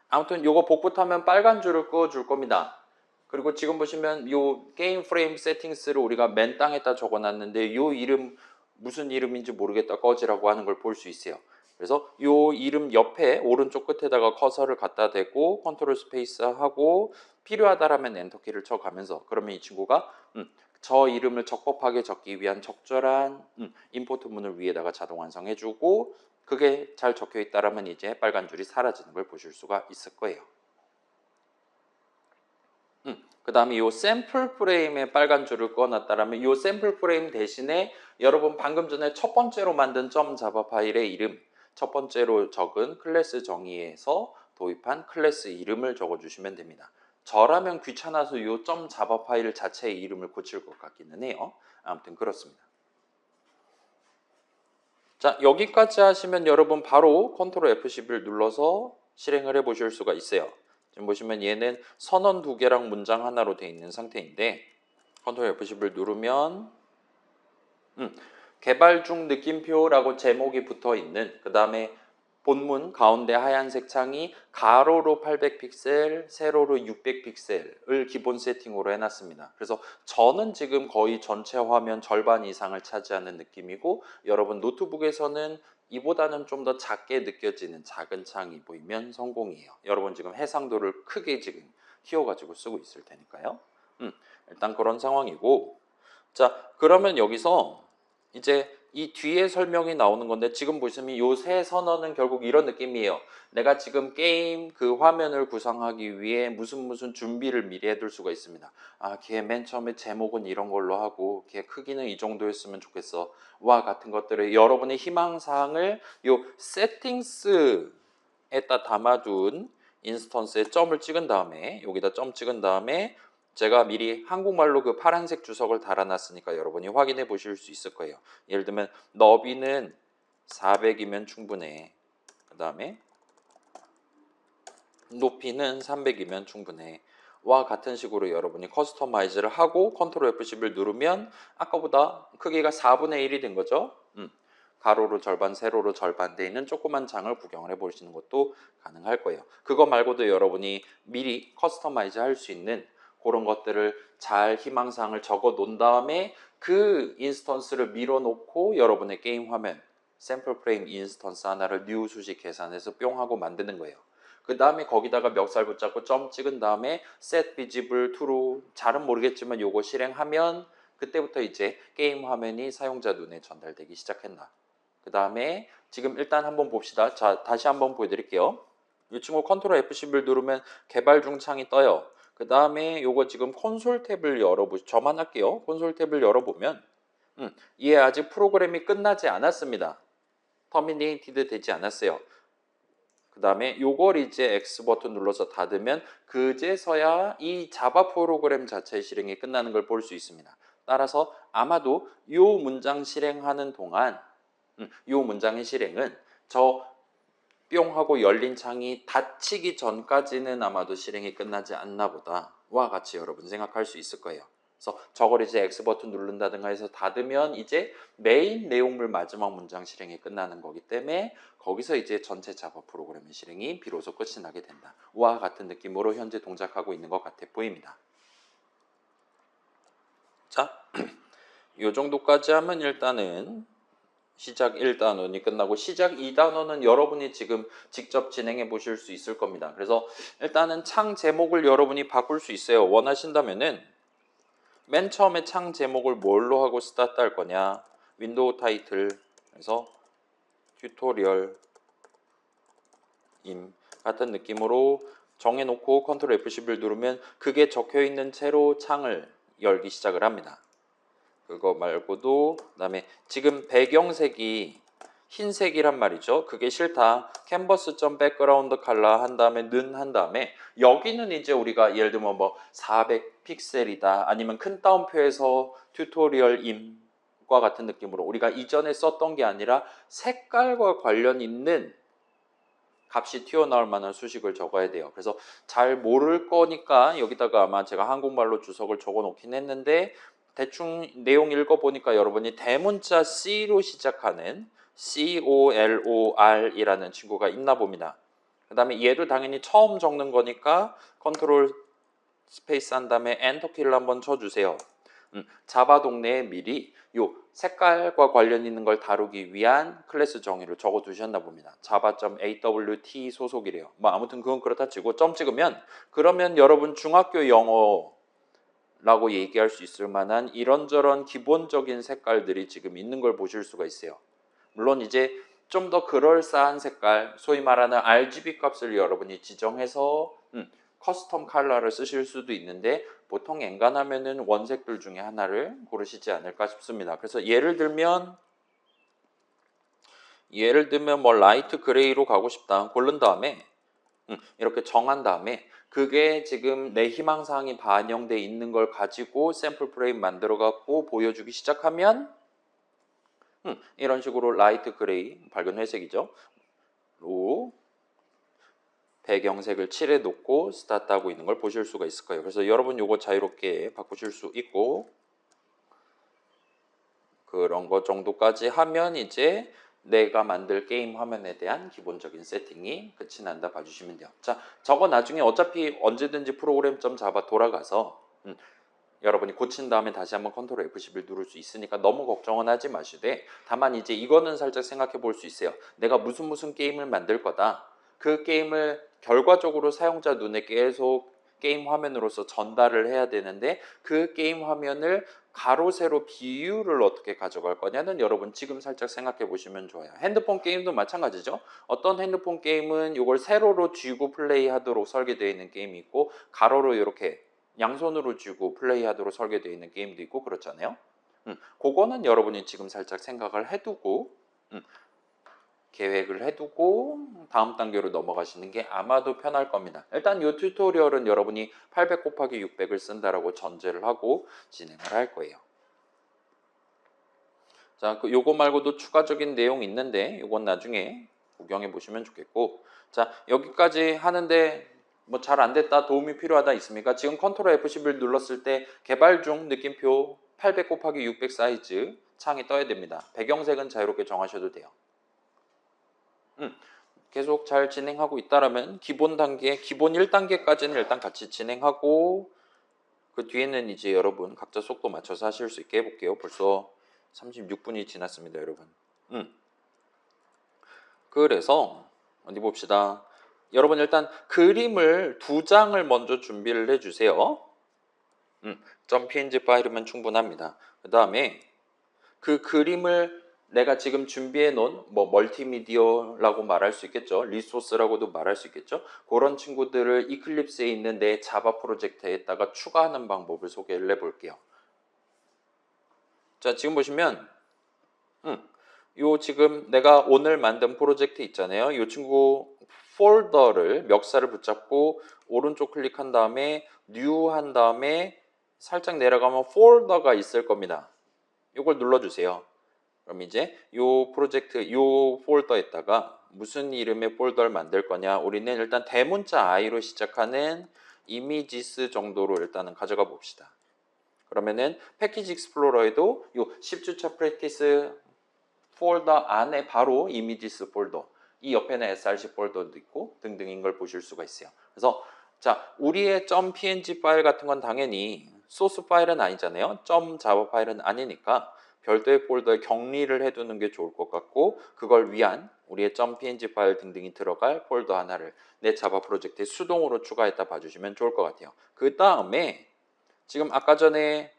아무튼 요거 복붙하면 빨간 줄을 그어줄 겁니다. 그리고 지금 보시면 요 게임 프레임 세팅스를 우리가 맨 땅에다 적어놨는데 요 이름 무슨 이름인지 모르겠다 꺼지라고 하는 걸 볼 수 있어요. 그래서 요 이름 옆에 오른쪽 끝에다가 커서를 갖다 대고 컨트롤 스페이스 하고 필요하다라면 엔터키를 쳐가면서 그러면 이 친구가 저 이름을 적법하게 적기 위한 적절한 임포트문을 위에다가 자동 완성해주고 그게 잘 적혀 있다라면 이제 빨간 줄이 사라지는 걸 보실 수가 있을 거예요. 그 다음에 이 샘플 프레임에 빨간 줄을 꺼놨다라면 이 샘플 프레임 대신에 여러분 방금 전에 첫 번째로 만든 .java 파일의 이름, 첫 번째로 적은 클래스 정의에서 도입한 클래스 이름을 적어주시면 됩니다. 저라면 귀찮아서 이 .java 파일 자체의 이름을 고칠 것 같기는 해요. 아무튼 그렇습니다. 자, 여기까지 하시면 여러분 바로 컨트롤 F10을 눌러서 실행을 해 보실 수가 있어요. 지금 보시면 얘는 선언 2개랑 문장 하나로 되어 있는 상태인데 컨트롤 F10을 누르면 개발 중 느낌표라고 제목이 붙어 있는 그 다음에 본문 가운데 하얀색 창이 가로로 800픽셀, 세로로 600픽셀을 기본 세팅으로 해놨습니다. 그래서 저는 지금 거의 전체 화면 절반 이상을 차지하는 느낌이고 여러분 노트북에서는 이보다는 좀 더 작게 느껴지는 작은 창이 보이면 성공이에요. 여러분 지금 해상도를 크게 지금 키워가지고 쓰고 있을 테니까요. 일단 그런 상황이고 자 그러면 여기서 이제 이 뒤에 설명이 나오는 건데 지금 보시면 요 세 선언은 결국 이런 느낌이에요. 내가 지금 게임 그 화면을 구성하기 위해 무슨 준비를 미리 해둘 수가 있습니다. 아, 걔 맨 처음에 제목은 이런 걸로 하고 걔 크기는 이 정도였으면 좋겠어. 와 같은 것들을 여러분의 희망사항을 요 세팅스에다 담아둔 인스턴스에 점을 찍은 다음에 여기다 점 찍은 다음에 제가 미리 한국말로 그 파란색 주석을 달아놨으니까 여러분이 확인해 보실 수 있을 거예요. 예를 들면 너비는 400이면 충분해. 그 다음에 높이는 300이면 충분해. 와 같은 식으로 여러분이 커스터마이즈를 하고 컨트롤 F10을 누르면 아까보다 크기가 4분의 1이 된 거죠. 가로로 절반, 세로로 절반 돼 있는 조그만 장을 구경을 해보시는 것도 가능할 거예요. 그거 말고도 여러분이 미리 커스터마이즈 할 수 있는 그런 것들을 잘 희망사항을 적어 놓은 다음에 그 인스턴스를 밀어놓고 여러분의 게임 화면 샘플 프레임 인스턴스 하나를 new 수식 계산해서 뿅 하고 만드는 거예요. 그 다음에 거기다가 멱살 붙잡고 점 찍은 다음에 set visible to로 잘은 모르겠지만 요거 실행하면 그때부터 이제 게임 화면이 사용자 눈에 전달되기 시작했나. 그 다음에 지금 일단 한번 봅시다. 자, 다시 한번 보여드릴게요. 이 친구 컨트롤 F10을 누르면 개발 중 창이 떠요. 그 다음에 요거 지금 콘솔 탭을 저만 할게요. 콘솔 탭을 열어보면 얘 아직 프로그램이 끝나지 않았습니다. 터미네이티드 되지 않았어요. 그 다음에 요걸 이제 X 버튼 눌러서 닫으면 그제서야 이 자바 프로그램 자체의 실행이 끝나는 걸 볼 수 있습니다. 따라서 아마도 요 문장 실행하는 동안 요 문장의 실행은 저 뿅 하고 열린 창이 닫히기 전까지는 아마도 실행이 끝나지 않나 보다와 같이 여러분 생각할 수 있을 거예요. 그래서 저걸 이제 X 버튼 누른다든가 해서 닫으면 이제 메인 내용물 마지막 문장 실행이 끝나는 거기 때문에 거기서 이제 전체 자바 프로그램의 실행이 비로소 끝이 나게 된다. 와 같은 느낌으로 현재 동작하고 있는 것 같아 보입니다. 자, 요 정도까지 하면 일단은 시작 1단원이 끝나고 시작 2단원은 여러분이 지금 직접 진행해 보실 수 있을 겁니다. 그래서 일단은 창 제목을 여러분이 바꿀 수 있어요. 원하신다면은 맨 처음에 창 제목을 뭘로 하고 스타트 할 거냐. 윈도우 타이틀 그래서 튜토리얼 임 같은 느낌으로 정해놓고 컨트롤 F10을 누르면 그게 적혀있는 채로 창을 열기 시작을 합니다. 그거 말고도 그다음에 지금 배경색이 흰색이란 말이죠. 그게 싫다. canvas.background color 한 다음에 는 한 다음에 여기는 이제 우리가 예를 들면 뭐 400픽셀이다. 아니면 큰 따옴표에서 튜토리얼 임과 같은 느낌으로 우리가 이전에 썼던 게 아니라 색깔과 관련 있는 값이 튀어나올 만한 수식을 적어야 돼요. 그래서 잘 모를 거니까 여기다가 아마 제가 한국말로 주석을 적어 놓긴 했는데 대충 내용 읽어보니까 여러분이 대문자 C로 시작하는 COLOR이라는 친구가 있나 봅니다. 그 다음에 얘도 당연히 처음 적는 거니까 컨트롤 스페이스 한 다음에 엔터 키를 한번 쳐주세요. 자바 동네에 미리 요 색깔과 관련 있는 걸 다루기 위한 클래스 정의를 적어 두셨나 봅니다. java.awt 소속이래요. 뭐 아무튼 그건 그렇다 치고 점 찍으면 그러면 여러분 중학교 영어를 라고 얘기할 수 있을 만한 이런저런 기본적인 색깔들이 지금 있는 걸 보실 수가 있어요. 물론 이제 좀 더 그럴싸한 색깔, 소위 말하는 RGB 값을 여러분이 지정해서 커스텀 컬러를 쓰실 수도 있는데 보통 엔간하면은 원색들 중에 하나를 고르시지 않을까 싶습니다. 그래서 예를 들면 뭐 라이트 그레이로 가고 싶다 고른 다음에 이렇게 정한 다음에 그게 지금 내 희망사항이 반영돼 있는 걸 가지고 샘플 프레임 만들어 갖고 보여주기 시작하면 이런 식으로 라이트 그레이, 밝은 회색이죠. 로 배경색을 칠해 놓고 스타트 하고 있는 걸 보실 수가 있을 거예요. 그래서 여러분 요거 자유롭게 바꾸실 수 있고 그런 거 정도까지 하면 이제 내가 만들 게임 화면에 대한 기본적인 세팅이 끝이 난다 봐주시면 돼요. 자, 저거 나중에 어차피 언제든지 프로그램 자바 돌아가서 여러분이 고친 다음에 다시 한번 컨트롤 F11 누를 수 있으니까 너무 걱정은 하지 마시되 다만 이제 이거는 살짝 생각해 볼 수 있어요. 내가 무슨 게임을 만들 거다. 그 게임을 결과적으로 사용자 눈에 계속 게임 화면으로서 전달을 해야 되는데 그 게임 화면을 가로 세로 비율을 어떻게 가져갈 거냐는 여러분 지금 살짝 생각해 보시면 좋아요. 핸드폰 게임도 마찬가지죠. 어떤 핸드폰 게임은 이걸 세로로 쥐고 플레이하도록 설계되어 있는 게임이 있고 가로로 이렇게 양손으로 쥐고 플레이하도록 설계되어 있는 게임도 있고 그렇잖아요. 그거는 여러분이 지금 살짝 생각을 해두고 계획을 해두고 다음 단계로 넘어가시는 게 아마도 편할 겁니다. 일단 이 튜토리얼은 여러분이 800 곱하기 600을 쓴다라고 전제를 하고 진행을 할 거예요. 자, 요거 말고도 추가적인 내용이 있는데 요건 나중에 구경해 보시면 좋겠고 자, 여기까지 하는데 뭐 잘 안 됐다, 도움이 필요하다 있습니까? 지금 컨트롤 F11 눌렀을 때 개발 중 느낌표 800 곱하기 600 사이즈 창이 떠야 됩니다. 배경색은 자유롭게 정하셔도 돼요. 계속 잘 진행하고 있다라면 기본 1단계까지는 일단 같이 진행하고 그 뒤에는 이제 여러분 각자 속도 맞춰서 하실 수 있게 해볼게요. 벌써 36분이 지났습니다, 여러분. 그래서 어디 봅시다. 여러분 일단 그림을 2장을 먼저 준비를 해주세요. .png 파일이면 충분합니다. 그 다음에 그 그림을 내가 지금 준비해 놓은 뭐 멀티미디어라고 말할 수 있겠죠. 리소스라고도 말할 수 있겠죠. 그런 친구들을 이클립스에 있는 내 자바 프로젝트에다가 추가하는 방법을 소개를 해볼게요. 자, 지금 보시면 요 지금 내가 오늘 만든 프로젝트 있잖아요. 이 친구 폴더를 멱살을 붙잡고 오른쪽 클릭한 다음에 뉴 한 다음에 살짝 내려가면 폴더가 있을 겁니다. 이걸 눌러주세요. 그럼 이제 요 프로젝트 요 폴더에다가 무슨 이름의 폴더를 만들 거냐, 우리는 일단 대문자 I로 시작하는 이미지스 정도로 일단은 가져가 봅시다. 그러면은 패키지 익스플로러에도 요 10주차 프랙티스 폴더 안에 바로 이미지스 폴더, 이 옆에는 src 폴더도 있고 등등인 걸 보실 수가 있어요. 그래서 자, 우리의 .png 파일 같은 건 당연히 소스 파일은 아니잖아요. .java 파일은 아니니까 별도의 폴더에 격리를 해두는 게 좋을 것 같고 그걸 위한 우리의 .png 파일 등등이 들어갈 폴더 하나를 내 자바 프로젝트에 수동으로 추가했다 봐주시면 좋을 것 같아요. 그 다음에 지금 아까 전에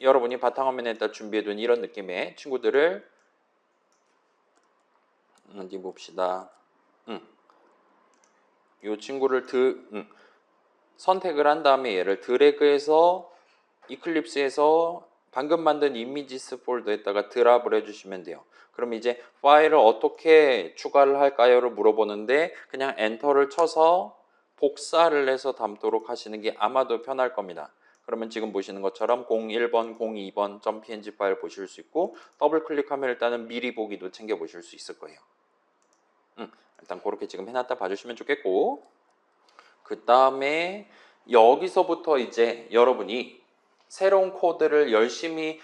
여러분이 바탕화면에다 준비해둔 이런 느낌의 친구들을 어디 봅시다. 이 친구를 선택을 한 다음에 얘를 드래그해서 이클립스에서 방금 만든 이미지스 폴더에다가 드랍을 해주시면 돼요. 그럼 이제 파일을 어떻게 추가를 할까요를 물어보는데 그냥 엔터를 쳐서 복사를 해서 담도록 하시는 게 아마도 편할 겁니다. 그러면 지금 보시는 것처럼 01번, 02번 .png 파일 보실 수 있고 더블 클릭하면 일단은 미리 보기도 챙겨 보실 수 있을 거예요. 일단 그렇게 지금 해놨다 봐주시면 좋겠고 그 다음에 여기서부터 이제 여러분이 새로운 코드를 열심히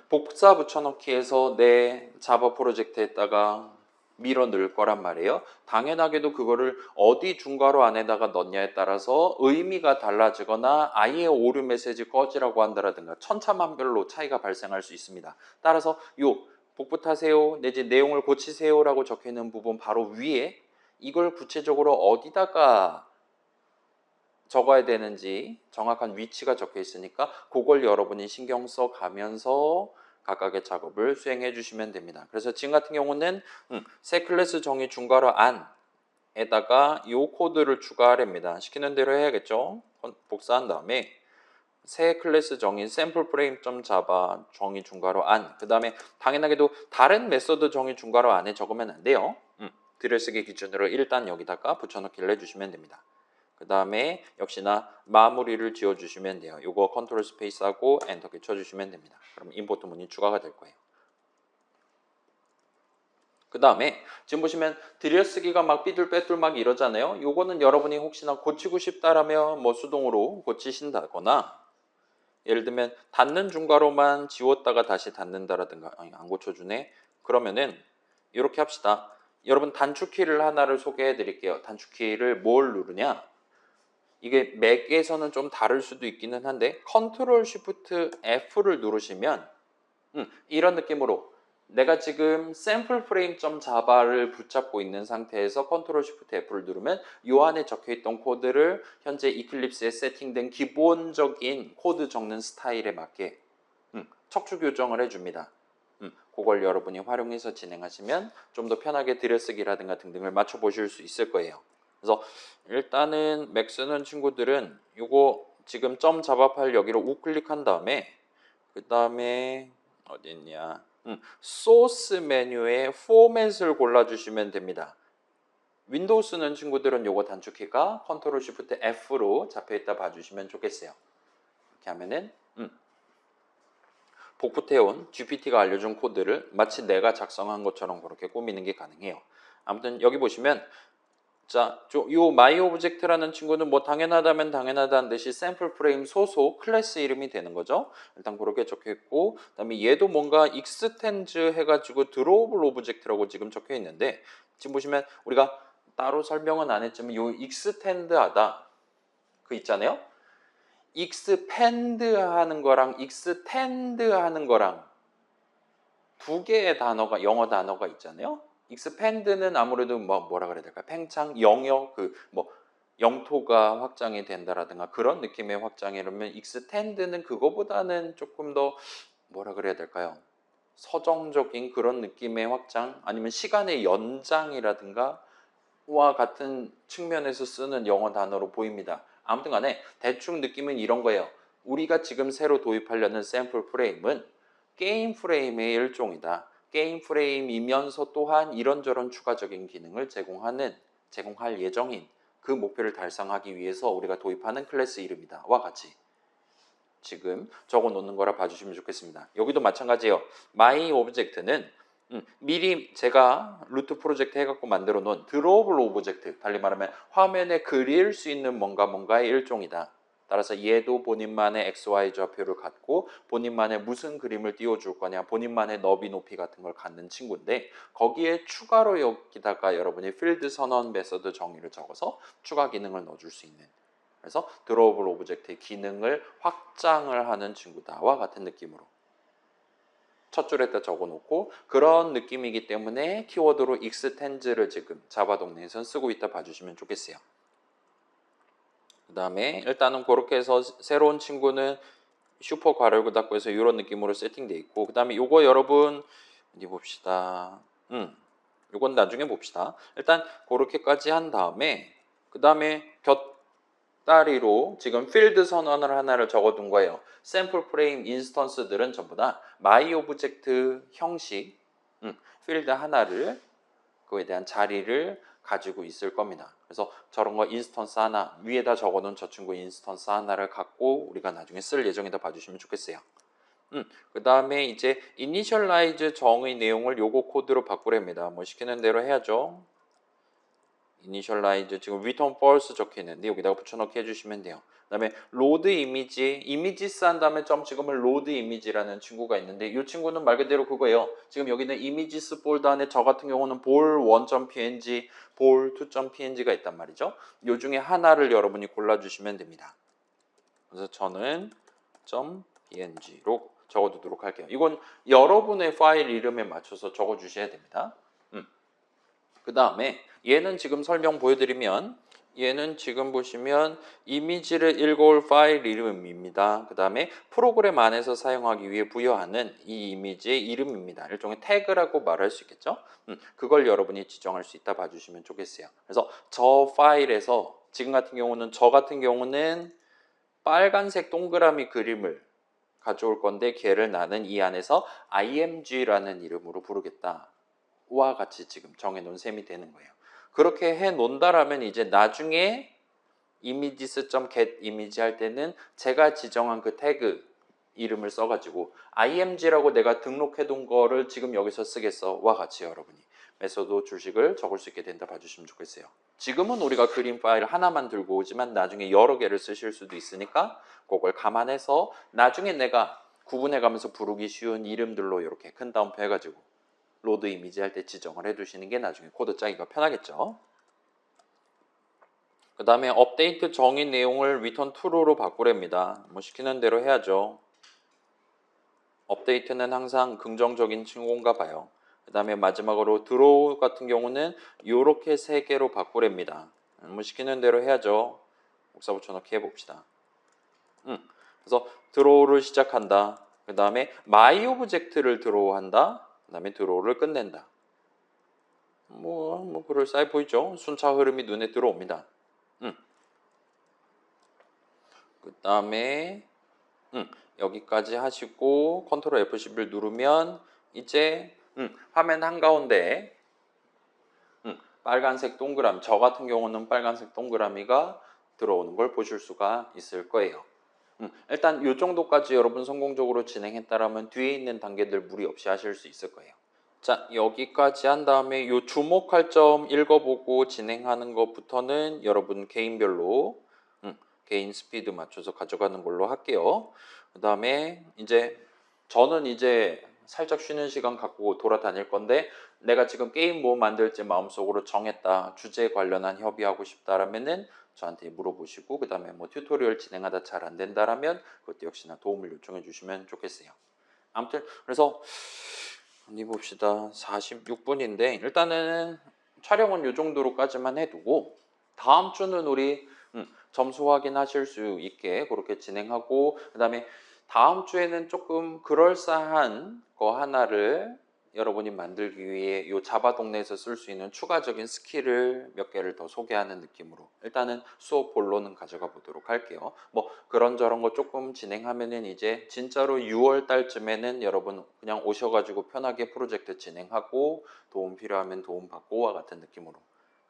복사 붙여넣기 해서 내 자바 프로젝트에다가 밀어 넣을 거란 말이에요. 당연하게도 그거를 어디 중괄호 안에다가 넣냐에 따라서 의미가 달라지거나 아예 오류 메시지 꺼지라고 한다라든가 천차만별로 차이가 발생할 수 있습니다. 따라서 요 복붙하세요 내지 내용을 고치세요 라고 적혀있는 부분 바로 위에 이걸 구체적으로 어디다가 적어야 되는지 정확한 위치가 적혀 있으니까 그걸 여러분이 신경 써 가면서 각각의 작업을 수행해 주시면 됩니다. 그래서 지금 같은 경우는 새 클래스 정의 중괄호 안에다가 이 코드를 추가하랍니다. 시키는 대로 해야겠죠. 복사한 다음에 새 클래스 정의 샘플 프레임.java 정의 중괄호 안, 그 다음에 당연하게도 다른 메서드 정의 중괄호 안에 적으면 안 돼요. 들여쓰기 기준으로 일단 여기다가 붙여넣기를 해주시면 됩니다. 그 다음에 역시나 마무리를 지어주시면 돼요. 이거 컨트롤 스페이스하고 엔터키 쳐주시면 됩니다. 그럼 임포트 문이 추가가 될 거예요. 그 다음에 지금 보시면 들여쓰기가 막 삐뚤빼뚤 막 이러잖아요. 요거는 여러분이 혹시나 고치고 싶다라면 뭐 수동으로 고치신다거나 예를 들면 닫는 중괄호만 지웠다가 다시 닫는다라든가 아니, 안 고쳐주네. 그러면은 이렇게 합시다. 여러분 단축키를 하나를 소개해 드릴게요. 단축키를 뭘 누르냐? 이게 맥에서는 좀 다를 수도 있기는 한데 컨트롤 쉬프트 F를 누르시면 이런 느낌으로 내가 지금 샘플 프레임.java를 붙잡고 있는 상태에서 컨트롤 쉬프트 F를 누르면 이 안에 적혀있던 코드를 현재 이클립스에 세팅된 기본적인 코드 적는 스타일에 맞게 척추 교정을 해줍니다. 그걸 여러분이 활용해서 진행하시면 좀 더 편하게 들여쓰기라든가 등등을 맞춰 보실 수 있을 거예요. 그래서 일단은 맥 쓰는 친구들은 요거 지금 .java 파일 여기를 우클릭한 다음에 그 다음에 어디 있냐 소스 메뉴에 포맷을 골라주시면 됩니다. 윈도우 쓰는 친구들은 요거 단축키가 컨트롤 쉬프트 F로 잡혀있다 봐주시면 좋겠어요. 이렇게 하면은 복붙해온 GPT가 알려준 코드를 마치 내가 작성한 것처럼 그렇게 꾸미는 게 가능해요. 아무튼 여기 보시면 자, 요 마이 오브젝트라는 친구는 뭐 당연하다면 당연하다는 듯이 샘플 프레임 소속 클래스 이름이 되는 거죠. 일단 그렇게 적혀 있고, 그다음에 얘도 뭔가 익스텐즈 해가지고 드로우블 오브젝트라고 지금 적혀 있는데 지금 보시면 우리가 따로 설명은 안 했지만 요 익스텐드하다 그 있잖아요. 익스펜드 하는 거랑 익스텐드 하는 거랑 두 개의 단어가 영어 단어가 있잖아요. 익스펜드는 아무래도 뭐라 그래야 될까? 팽창, 영역, 뭐 영토가 확장이 된다라든가 그런 느낌의 확장이라면 익스텐드는 그거보다는 조금 더 뭐라 그래야 될까요? 서정적인 그런 느낌의 확장 아니면 시간의 연장이라든가 와 같은 측면에서 쓰는 영어 단어로 보입니다. 아무튼 간에 대충 느낌은 이런 거예요. 우리가 지금 새로 도입하려는 샘플 프레임은 게임 프레임의 일종이다. 게임 프레임이면서 또한 이런저런 추가적인 기능을 제공할 예정인 그 목표를 달성하기 위해서 우리가 도입하는 클래스 이름이다. 와 같이 지금 적어 놓는 거라 봐주시면 좋겠습니다. 여기도 마찬가지예요. my object는 미리 제가 루트 프로젝트 해갖고 만들어 놓은 드로우블 오브젝트, 달리 말하면 화면에 그릴 수 있는 뭔가의 일종이다. 따라서 얘도 본인만의 XY 좌표를 갖고 본인만의 무슨 그림을 띄워줄 거냐, 본인만의 너비 높이 같은 걸 갖는 친구인데 거기에 추가로 여기다가 여러분이 필드 선언 메서드 정의를 적어서 추가 기능을 넣어줄 수 있는 그래서 드로우블 오브젝트의 기능을 확장을 하는 친구다와 같은 느낌으로 첫 줄에다 적어놓고 그런 느낌이기 때문에 키워드로 익스텐즈를 지금 자바 동네에선 쓰고 있다 봐주시면 좋겠어요. 그 다음에 일단은 그렇게 해서 새로운 친구는 슈퍼 괄호 닫고해서 이런 느낌으로 세팅되어 있고 그 다음에 요거 여러분 어디 봅시다. 요건 나중에 봅시다. 일단 그렇게까지 한 다음에 그 다음에 곁다리로 지금 필드 선언을 하나를 적어둔 거예요. 샘플 프레임 인스턴스들은 전부 다 마이 오브젝트 형식 필드 하나를 그거에 대한 자리를 가지고 있을 겁니다. 그래서 저런 거 인스턴스 하나 위에다 적어놓은 저 친구 인스턴스 하나를 갖고 우리가 나중에 쓸 예정이다 봐주시면 좋겠어요. 그 다음에 이제 이니셜라이즈 정의 내용을 요거 코드로 바꾸랍니다. 뭐 시키는 대로 해야죠. 이니셜라이즈 지금 return false 적혀 있는데 여기다가 붙여넣기 해주시면 돼요. 그 다음에 로드 이미지스 한 다음에 점 찍으면 로드 이미지라는 친구가 있는데 이 친구는 말 그대로 그거예요. 지금 여기는 이미지스 폴더 안에 저 같은 경우는 bol1.png, bol2.png가 있단 말이죠. 요 중에 하나를 여러분이 골라주시면 됩니다. 그래서 저는 .png로 적어두도록 할게요. 이건 여러분의 파일 이름에 맞춰서 적어주셔야 됩니다. 그 다음에 얘는 지금 설명 보여드리면 얘는 지금 보시면 이미지를 읽어올 파일 이름입니다. 그 다음에 프로그램 안에서 사용하기 위해 부여하는 이 이미지의 이름입니다. 일종의 태그라고 말할 수 있겠죠? 그걸 여러분이 지정할 수 있다 봐주시면 좋겠어요. 그래서 저 파일에서 지금 같은 경우는 저 같은 경우는 빨간색 동그라미 그림을 가져올 건데 걔를 나는 이 안에서 img라는 이름으로 부르겠다. 와 같이 지금 정해놓은 셈이 되는 거예요. 그렇게 해 놓는다라면 이제 나중에 images.get image 할 때는 제가 지정한 그 태그 이름을 써가지고 img라고 내가 등록해 둔 거를 지금 여기서 쓰겠어 와 같이 여러분이 메소드 줄식을 적을 수 있게 된다 봐주시면 좋겠어요. 지금은 우리가 그림 파일 하나만 들고 오지만 나중에 여러 개를 쓰실 수도 있으니까 그걸 감안해서 나중에 내가 구분해 가면서 부르기 쉬운 이름들로 이렇게 큰 따옴표 해가지고 로드 이미지 할 때 지정을 해두시는 게 나중에 코드 짜기가 편하겠죠. 그 다음에 업데이트 정의 내용을 return true로 바꾸랍니다. 뭐 시키는 대로 해야죠. 업데이트는 항상 긍정적인 친구인가 봐요. 그 다음에 마지막으로 draw 같은 경우는 이렇게 세 개로 바꾸랍니다. 뭐 시키는 대로 해야죠. 복사 붙여넣기 해봅시다. 그래서 draw를 시작한다. 그 다음에 my object를 draw한다. 그 다음에 draw를 끝낸다. 뭐 그럴싸해 보이죠? 순차 흐름이 눈에 들어옵니다. 그 다음에 여기까지 하시고 컨트롤 F11 누르면 이제 화면 한가운데 빨간색 동그라미, 저 같은 경우는 빨간색 동그라미가 들어오는 걸 보실 수가 있을 거예요. 일단 이 정도까지 여러분 성공적으로 진행했다라면 뒤에 있는 단계들 무리 없이 하실 수 있을 거예요. 자, 여기까지 한 다음에 이 주목할 점 읽어보고 진행하는 것부터는 여러분 개인별로 개인 스피드 맞춰서 가져가는 걸로 할게요. 그 다음에 이제 저는 이제 살짝 쉬는 시간 갖고 돌아다닐 건데 내가 지금 게임 뭐 만들지 마음속으로 정했다. 주제에 관련한 협의하고 싶다라면은 저한테 물어보시고 그 다음에 뭐 튜토리얼 진행하다 잘 안 된다라면 그것도 역시나 도움을 요청해 주시면 좋겠어요. 아무튼 그래서 어디 봅시다. 46분인데 일단은 촬영은 이 정도로까지만 해두고 다음 주는 우리 점수 확인하실 수 있게 그렇게 진행하고 그 다음에 다음 주에는 조금 그럴싸한 거 하나를 여러분이 만들기 위해 이 자바 동네에서 쓸 수 있는 추가적인 스킬을 몇 개를 더 소개하는 느낌으로 일단은 수업 본론은 가져가 보도록 할게요. 뭐 그런저런 거 조금 진행하면은 이제 진짜로 6월 달쯤에는 여러분 그냥 오셔가지고 편하게 프로젝트 진행하고 도움 필요하면 도움 받고와 같은 느낌으로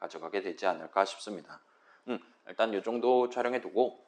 가져가게 되지 않을까 싶습니다. 일단 이 정도 촬영해 두고